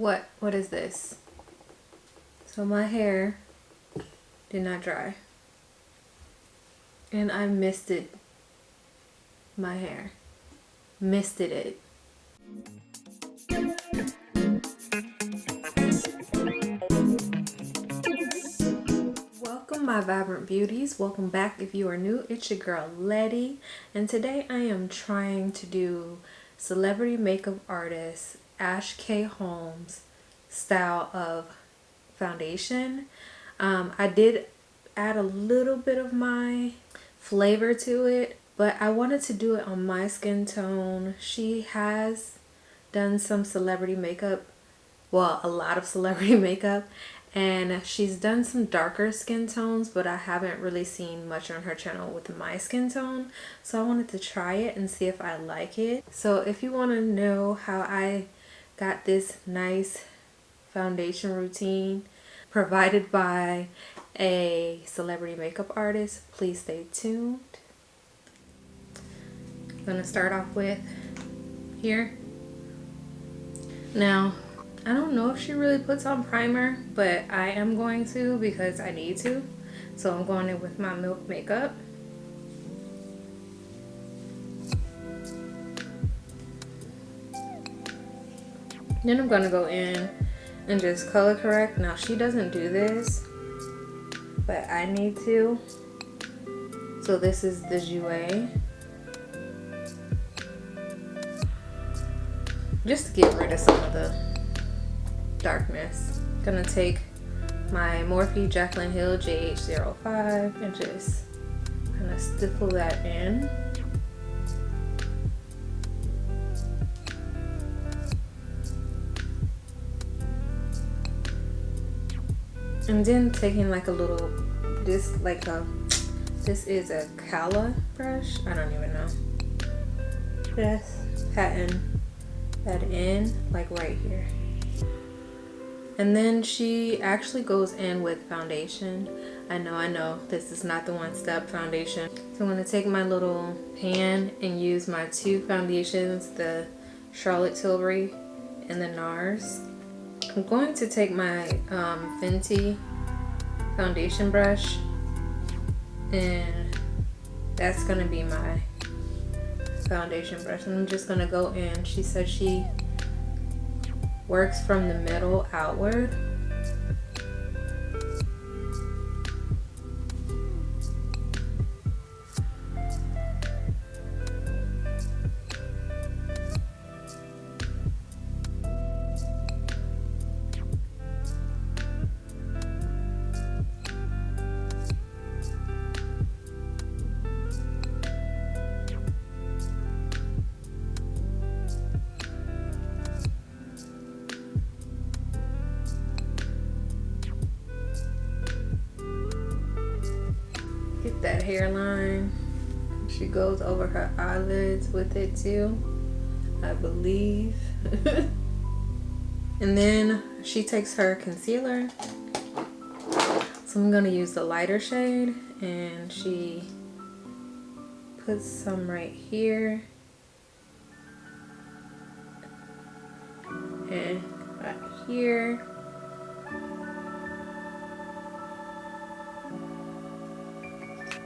What is this? So my hair did not dry. And I misted my hair. Misted it. Welcome my Vibrant Beauties. Welcome back if you are new. It's your girl Letty. And today I am trying to do celebrity makeup artist Ash K Holm's style of foundation. I did add a little bit of my flavor to it, but I wanted to do it on my skin tone. She has done some celebrity makeup, well, a lot of celebrity makeup, and she's done some darker skin tones, but I haven't really seen much on her channel with my skin tone, so I wanted to try it and see if I like it. So if you want to know how I got this nice foundation routine provided by a celebrity makeup artist, please stay tuned. I'm gonna start off with here. Now, I don't know if she really puts on primer, but I am going to because I need to. So I'm going in with my Milk Makeup. Then I'm going to go in and just color correct. Now she doesn't do this, but I need to. So this is the Jouer. Just to get rid of some of the darkness. Gonna take my Morphe Jaclyn Hill JH05 and just kind of stipple that in. And then taking like a little, this is a Cala brush, I don't even know. Just patting that in like right here. And then she actually goes in with foundation. I know, this is not the one-step foundation. So I'm gonna take my little pan and use my two foundations, the Charlotte Tilbury and the NARS. I'm going to take my Fenty foundation brush, and that's gonna be my foundation brush. And I'm just gonna go in. She said she works from the middle outward. Get that hairline. She goes over her eyelids with it too, I believe. And then she takes her concealer. So I'm gonna use the lighter shade, and she puts some right here and right here.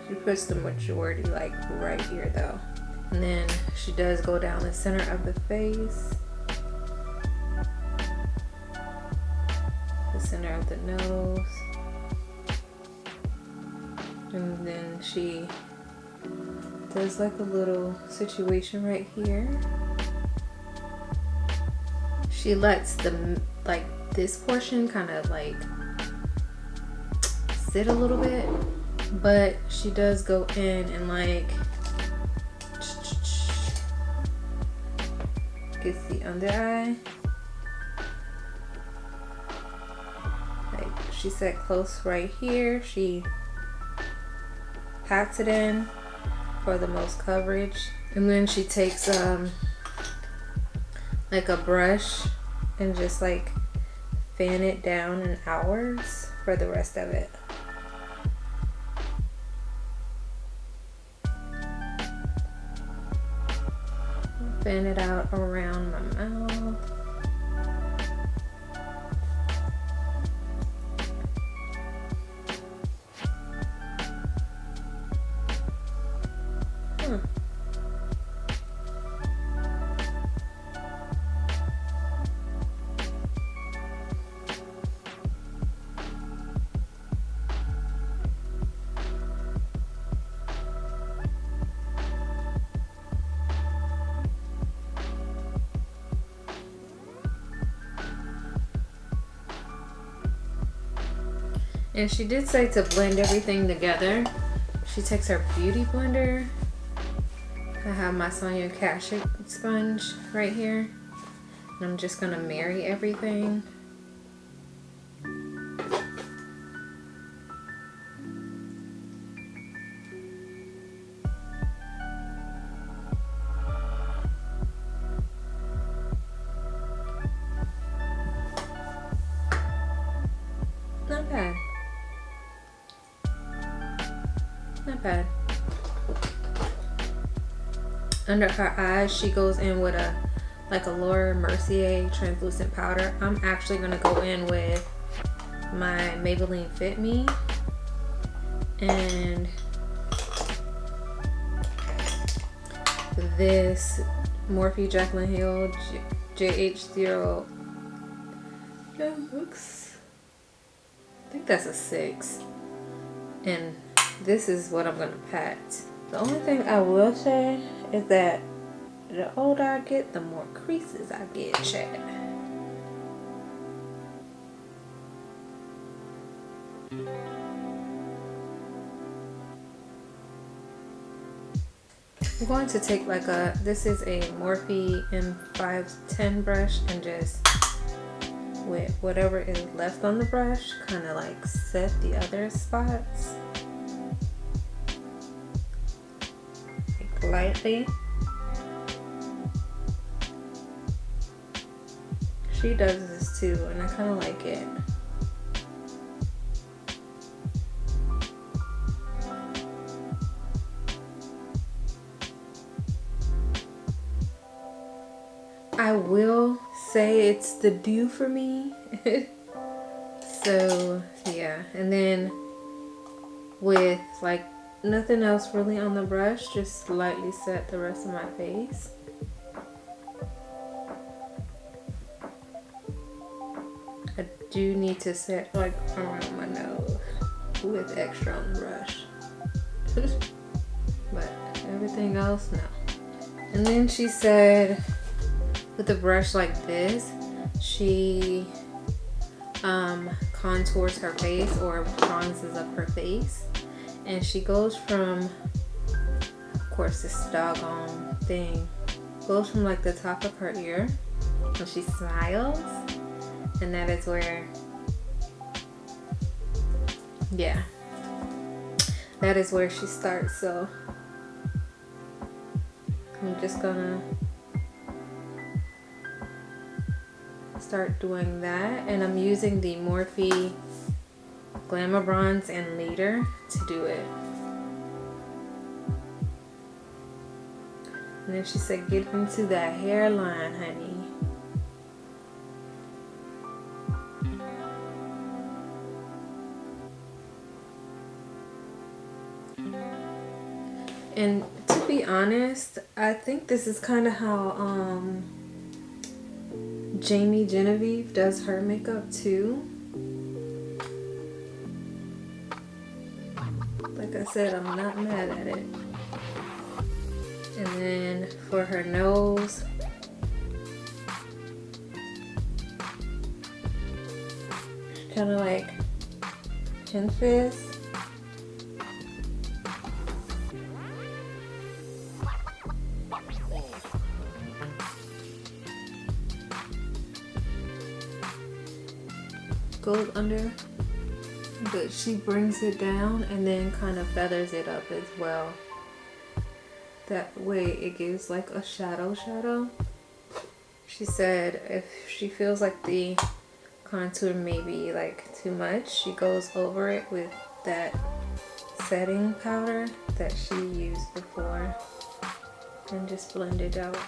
She puts the majority like right here though. And then she does go down the center of the face, the center of the nose, and then she does like a little situation right here. She lets the this portion kind of like sit a little bit, but she does go in and like gets the under eye. Like she said, close right here. She pats it in for the most coverage, and then she takes like a brush and just like fan it down and outwards for the rest of it. Fan it out around my mouth. And she did say to blend everything together. She takes her beauty blender. I have my Sonia Kashuk sponge right here. And I'm just gonna marry everything. Not bad. Not bad. Under her eyes, she goes in with a Laura Mercier translucent powder. I'm actually gonna go in with my Maybelline Fit Me and this Morphe Jaclyn Hill JH0. Yeah, looks. I think that's a 6. And this is what I'm gonna pat. The only thing I will say is that the older I get, the more creases I get, Chad. I'm going to take like this is a Morphe M510 brush and just with whatever is left on the brush, kind of like set the other spots. Like lightly. She does this too, and I kind of like it. I will say it's the dew for me. So yeah, and then with like nothing else really on the brush, just lightly set the rest of my face. I do need to set like around my nose with extra on the brush. But everything else, no. And then she said with a brush like this, she contours her face or bronzes up her face. And she goes from, of course this doggone thing, goes from like the top of her ear when she smiles. And that is where, yeah, that is where she starts. So I'm just gonna start doing that, and I'm using the Morphe Glamour Bronze and Leader to do it. And then she said, get into that hairline, honey. And to be honest, I think this is kind of how Jamie Genevieve does her makeup too. Like I said, I'm not mad at it. And then for her nose, kind of like chin fizz. Goes under, but she brings it down and then kind of feathers it up as well. That way it gives like a shadow. She said if she feels like the contour may be like too much, she goes over it with that setting powder that she used before and just blend it out.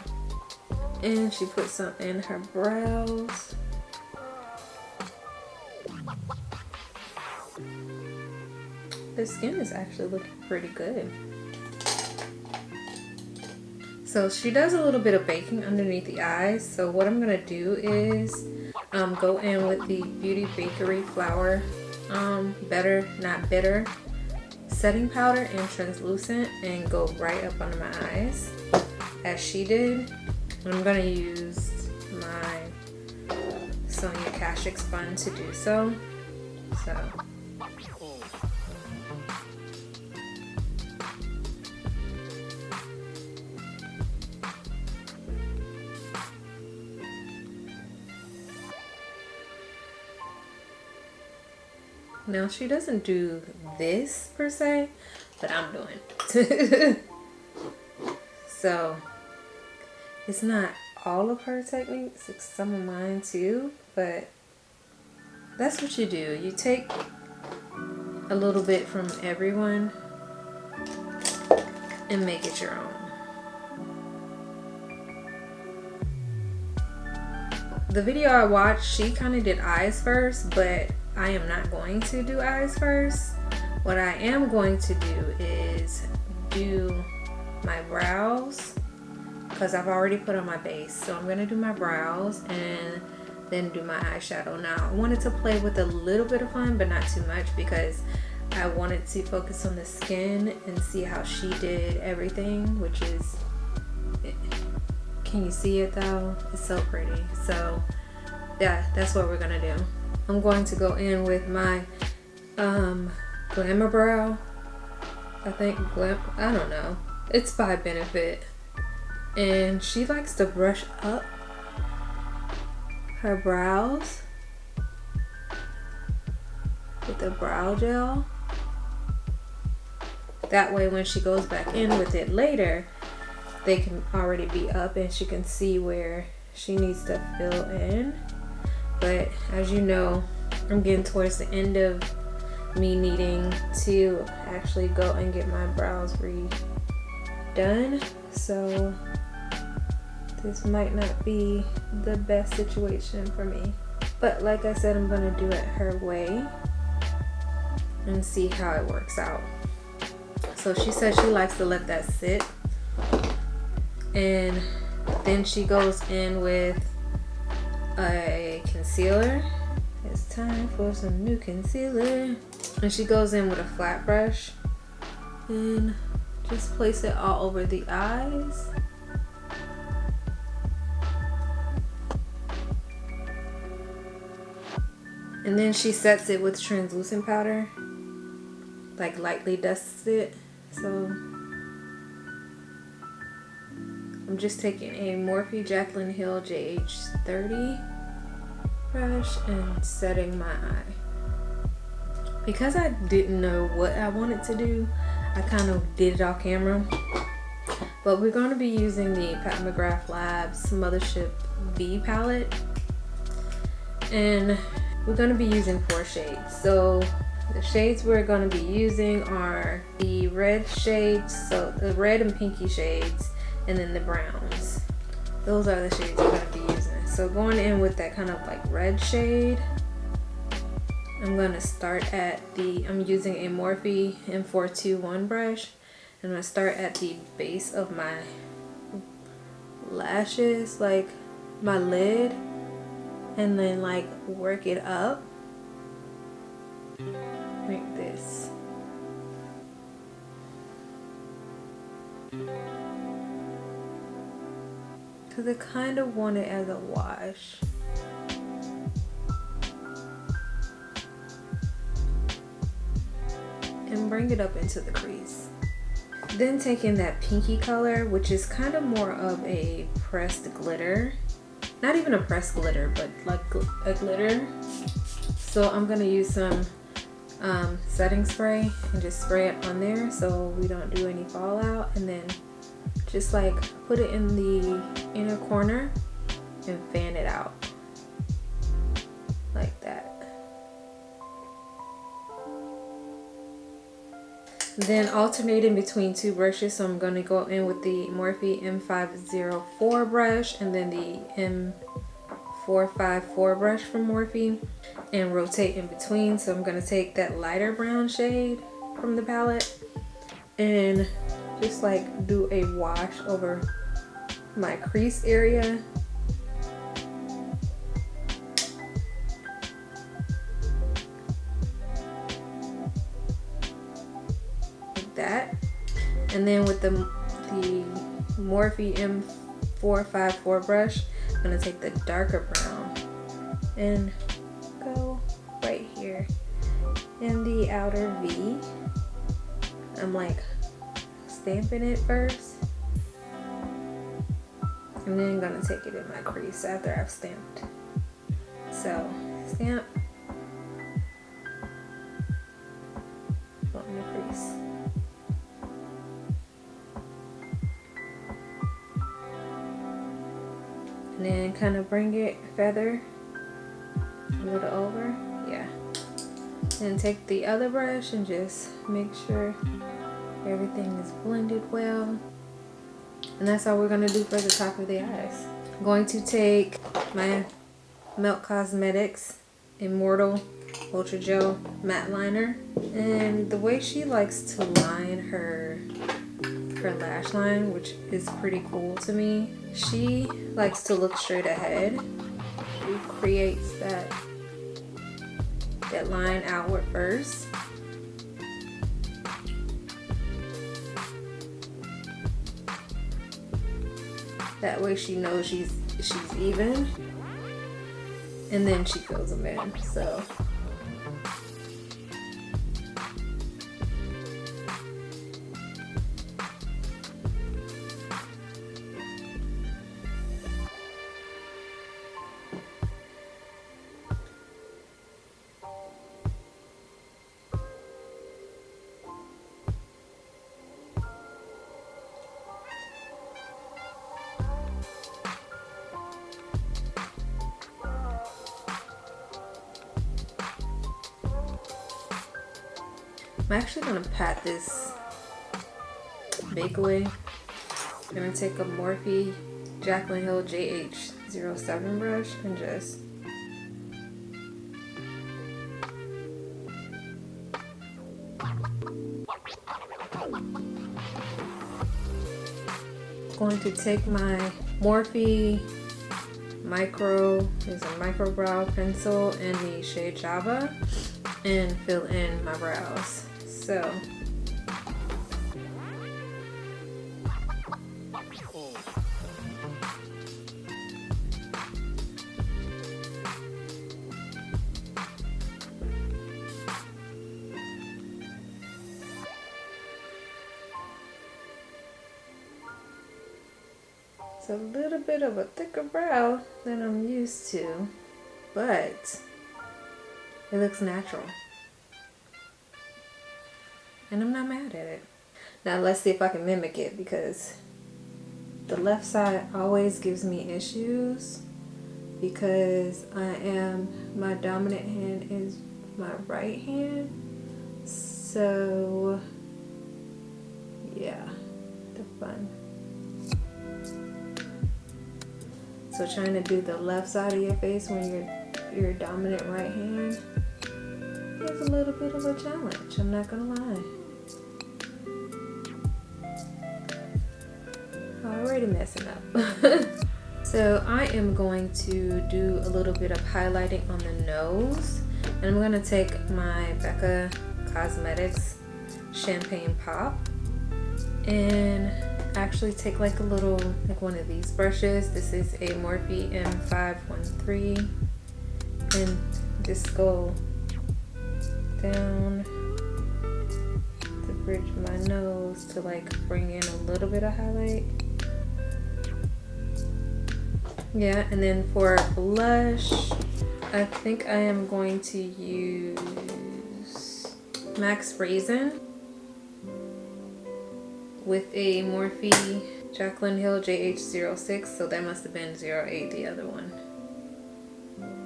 And she puts some in her brows. The skin is actually looking pretty good. So she does a little bit of baking underneath the eyes. So what I'm gonna do is go in with the Beauty Bakery Flour Better Not Bitter setting powder and translucent and go right up under my eyes as she did. And I'm gonna use my Sonia Kashuk sponge to do so. So Now she doesn't do this per se, but I'm doing it. So it's not all of her techniques, it's some of mine too, but that's what you do. You take a little bit from everyone and make it your own. The video I watched, she kind of did eyes first, but I am not going to do eyes first. What I am going to do is do my brows, because I've already put on my base. So I'm going to do my brows and then do my eyeshadow. Now I wanted to play with a little bit of fun, but not too much, because I wanted to focus on the skin and see how she did everything, which is, can you see it though? It's so pretty. So yeah, that's what we're gonna do. I'm going to go in with my Glamour Brow. I think I don't know. It's by Benefit. And she likes to brush up her brows with the brow gel. That way when she goes back in with it later, they can already be up and she can see where she needs to fill in. But as you know, I'm getting towards the end of me needing to actually go and get my brows redone. So this might not be the best situation for me. But like I said, I'm gonna do it her way and see how it works out. So she said she likes to let that sit. And then she goes in with a concealer. It's time for some new concealer. And she goes in with a flat brush and just place it all over the eyes. And then she sets it with translucent powder, like lightly dusts it. So I'm just taking a Morphe Jaclyn Hill JH30 brush and setting my eye. Because I didn't know what I wanted to do, I kind of did it off camera. But we're going to be using the Pat McGrath Labs Mothership V palette. And we're going to be using 4 shades. So the shades we're going to be using are the red shades, so the red and pinky shades, and then the browns. Those are the shades we're going to be using. So going in with that kind of like red shade, I'm going to start at I'm using a Morphe M421 brush. I'm going to start at the base of my lashes, like my lid, and then like work it up like this. Because I kind of want it as a wash. And bring it up into the crease. Then taking that pinky color, which is kind of more of a pressed glitter. Not even a pressed glitter, but like a glitter. So I'm going to use some setting spray and just spray it on there so we don't do any fallout. And then just like put it in the inner corner and fan it out like that. Then alternating between 2 brushes, so I'm going to go in with the Morphe M504 brush and then the M454 brush from Morphe and rotate in between. So I'm going to take that lighter brown shade from the palette and just like do a wash over my crease area. That, and then with the Morphe M454 brush, I'm gonna take the darker brown and go right here in the outer V. I'm like stamping it first, and then I'm gonna take it in my crease after I've stamped. So stamp, bring it feather a little over, yeah. And take the other brush and just make sure everything is blended well. And that's all we're gonna do for the top of the eyes. I'm going to take my Milk Cosmetics Immortal Ultra Gel Matte Liner. And the way she likes to line her lash line, which is pretty cool to me, she likes to look straight ahead. She creates that line outward first. That way she knows she's even, and then she fills them in. So I'm actually gonna pat this bake away. I'm gonna take a Morphe Jaclyn Hill JH07 brush and just going to take my Morphe micro brow pencil and the Shay Java and fill in my brows. So it's a little bit of a thicker brow than I'm used to, but it looks natural. And I'm not mad at it. Now let's see if I can mimic it, because the left side always gives me issues because my dominant hand is my right hand. So yeah, the fun. So trying to do the left side of your face when you're dominant right hand is a little bit of a challenge, I'm not gonna lie. Already messing up. So I am going to do a little bit of highlighting on the nose, and I'm gonna take my Becca Cosmetics Champagne Pop and actually take like one of these brushes. This is a Morphe M513, and just go down to bridge my nose to like bring in a little bit of highlight. Yeah, and then for blush, I think I am going to use Max Raisin with a Morphe Jaclyn Hill JH06, so that must have been 08, the other one.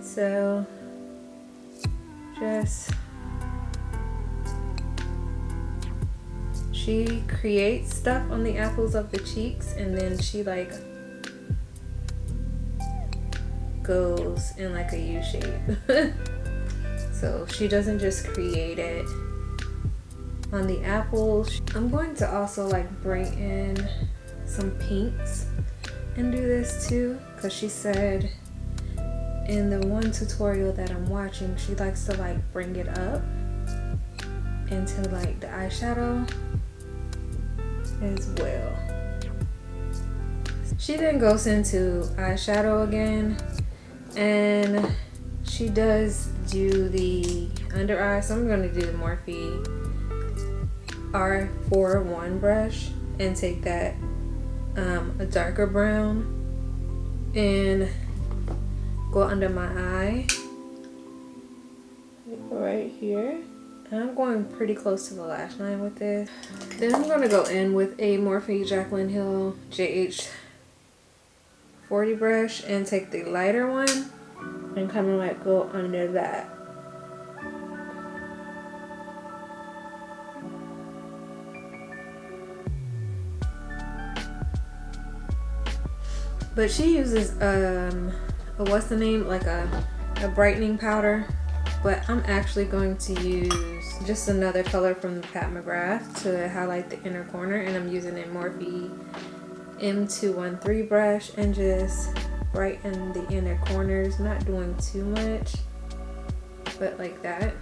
So just, she creates stuff on the apples of the cheeks, and then she like goes in like a U shape. So she doesn't just create it on the apples. I'm going to also like bring in some pinks and do this too, because she said in the one tutorial that I'm watching, she likes to like bring it up into like the eyeshadow as well. She then goes into eyeshadow again, and she does do the under eye. So I'm going to do the Morphe R41 brush and take that a darker brown and go under my eye right here. And I'm going pretty close to the lash line with this. Then I'm going to go in with a Morphe Jaclyn Hill 40 brush and take the lighter one and kind of like go under that. But she uses what's the name, like a brightening powder, but I'm actually going to use just another color from the Pat McGrath to highlight the inner corner, and I'm using a Morphe M213 brush and just brighten the inner corners, not doing too much, but like that.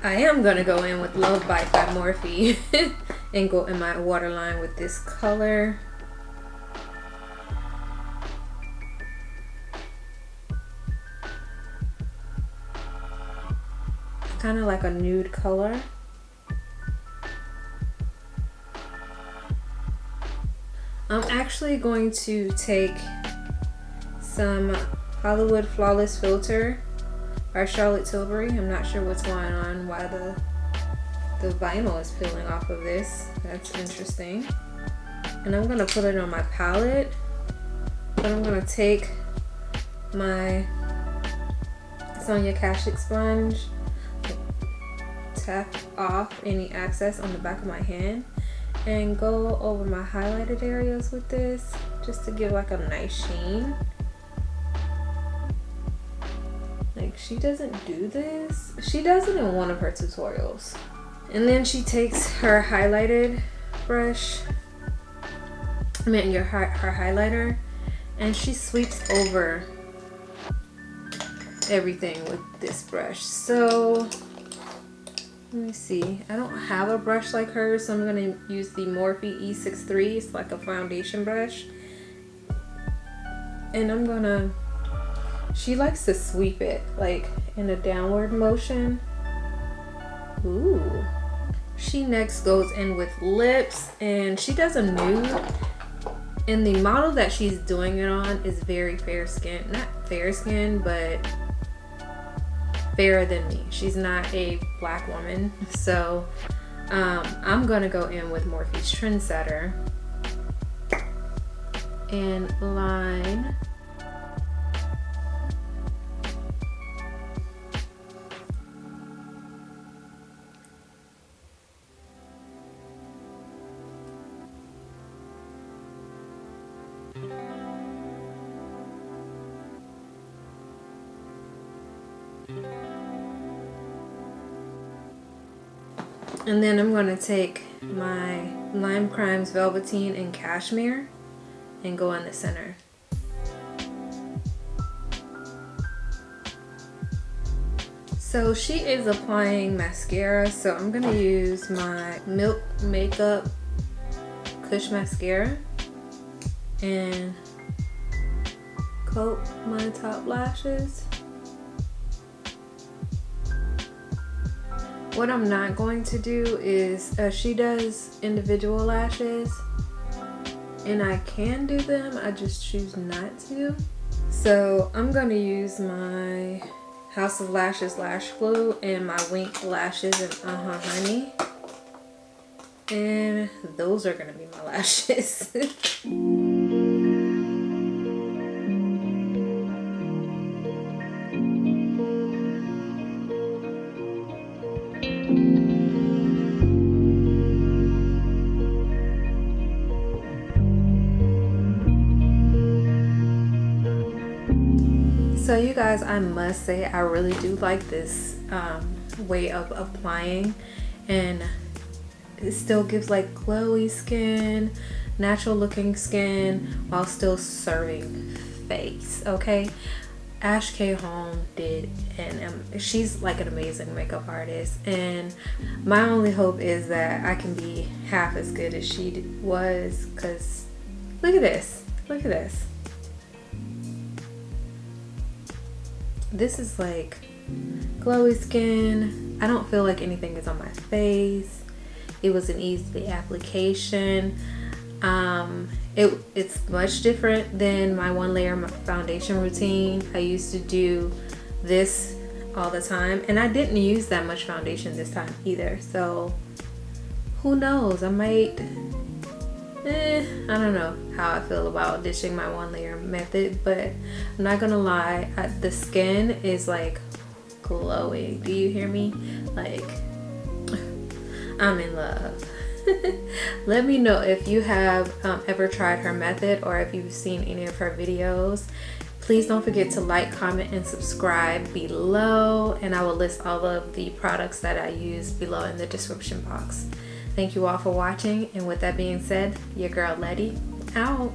I am gonna go in with Love Bite by Morphe and go in my waterline with this color. Kind of like a nude color. I'm actually going to take some Hollywood Flawless Filter by Charlotte Tilbury. I'm not sure what's going on, why the vinyl is peeling off of this. That's interesting. And I'm gonna put it on my palette, but I'm gonna take my Sonia Kashuk sponge, tap off any excess on the back of my hand, and go over my highlighted areas with this, just to give like a nice sheen. Like, she doesn't do this. She does it in one of her tutorials. And then she takes her highlighted brush, her highlighter, and she sweeps over everything with this brush. So let me see. I don't have a brush like hers, so I'm gonna use the Morphe E63. It's like a foundation brush. And I'm gonna, she likes to sweep it like in a downward motion. Ooh. She next goes in with lips, and she does a nude. And the model that she's doing it on is very fair skinned. Not fair skinned, but fairer than me. She's not a black woman. So I'm gonna go in with Morphe's Trendsetter and line and then I'm going to take my Lime Crimes Velveteen and Cashmere and go in the center. So she is applying mascara, so I'm going to use my Milk Makeup Kush Mascara and coat my top lashes. What I'm not going to do is, she does individual lashes, and I can do them, I just choose not to. So I'm going to use my House of Lashes Lash Glue and my Wink Lashes and Honey. And those are going to be my lashes. So you guys, I must say I really do like this way of applying, and it still gives like glowy skin, natural looking skin, while still serving face. Okay, Ash K Holm did, and she's like an amazing makeup artist, and my only hope is that I can be half as good as she was, because look at this, look at this. This is like glowy skin. I don't feel like anything is on my face. It was an easy application. It's much different than my one layer foundation routine. I used to do this all the time, and I didn't use that much foundation this time either, so who knows, I might I don't know how I feel about ditching my one layer method, but I'm not gonna lie, the skin is like glowing. Do you hear me? Like, I'm in love. Let me know if you have ever tried her method, or if you've seen any of her videos. Please don't forget to like, comment, and subscribe below, and I will list all of the products that I use below in the description box. Thank you all for watching, and with that being said, your girl Letty out.